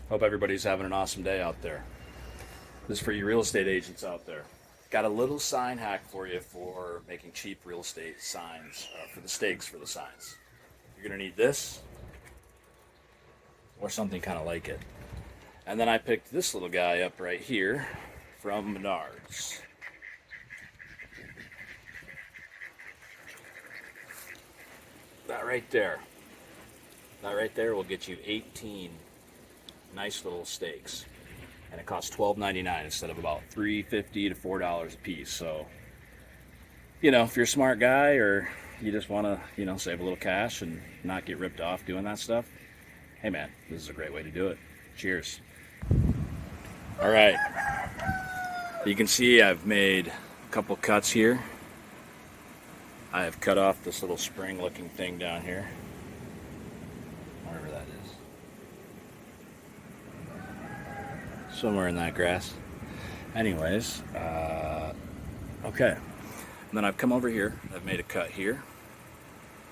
Hope everybody's having an awesome day out there. This is for you real estate agents out there. Got a little sign hack for you for making cheap real estate signs, for the stakes for the signs. You're going to need this or something kind of like it. And then I picked this little guy up right here from Menards. That right there. That right there will get you 18 nice little stakes. And it costs $12.99 instead of about $3.50 to $4 a piece. So, if you're a smart guy or you just want to, save a little cash and not get ripped off doing that stuff, hey man, this is a great way to do it. Cheers. All right. You can see I've made a couple cuts here. I have cut off this little spring looking thing down here. Wherever that is. Somewhere in that grass. Anyways, okay. And then I've come over here. I've made a cut here,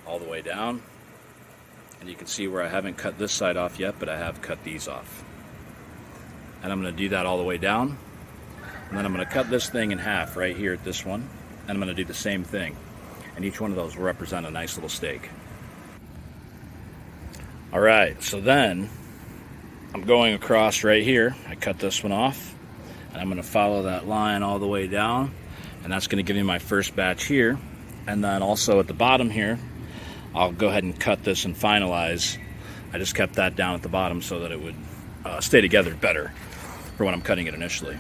all the way down. And you can see where I haven't cut this side off yet, but I have cut these off. And I'm going to do that all the way down. And then I'm going to cut this thing in half right here at this one. And I'm going to do the same thing. And each one of those will represent a nice little stake. All right, so then I'm going across right here. I cut this one off. And I'm going to follow that line all the way down. And that's going to give me my first batch here. And then also at the bottom here, I'll go ahead and cut this and finalize. I just kept that down at the bottom so that it would stay together better for when I'm cutting it initially.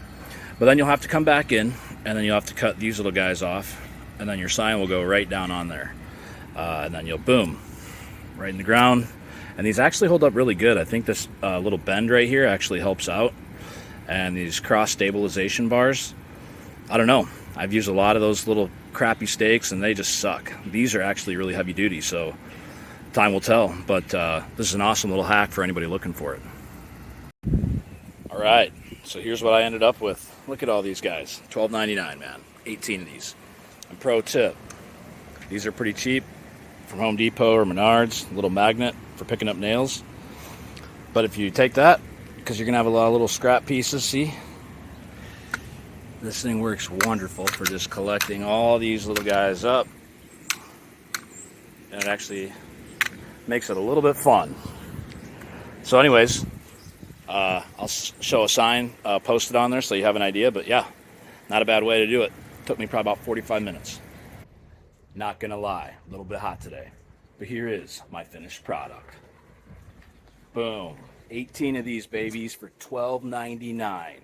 But then you'll have to come back in, and then you'll have to cut these little guys off, and then your sign will go right down on there. And then you'll boom, right in the ground. And these actually hold up really good. I think this little bend right here actually helps out. And these cross stabilization bars, I don't know. I've used a lot of those little crappy stakes, and they just suck. These are actually really heavy duty, so time will tell. But this is an awesome little hack for anybody looking for it. All right, so here's what I ended up with. Look at all these guys. $12.99, man. 18 of these. And pro tip, these are pretty cheap from Home Depot or Menards. A little magnet for picking up nails. But if you take that, because you're going to have a lot of little scrap pieces, see? This thing works wonderful for just collecting all these little guys up. And it actually makes it a little bit fun. So anyways, I'll show a sign posted on there so you have an idea. But yeah, not a bad way to do it. Took me probably about 45 minutes. Not gonna lie, a little bit hot today. But here is my finished product. Boom. 18 of these babies for $12.99.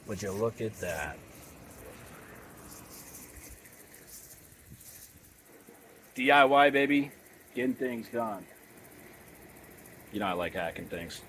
Would you look at that? DIY, baby. Getting things done. I like hacking things.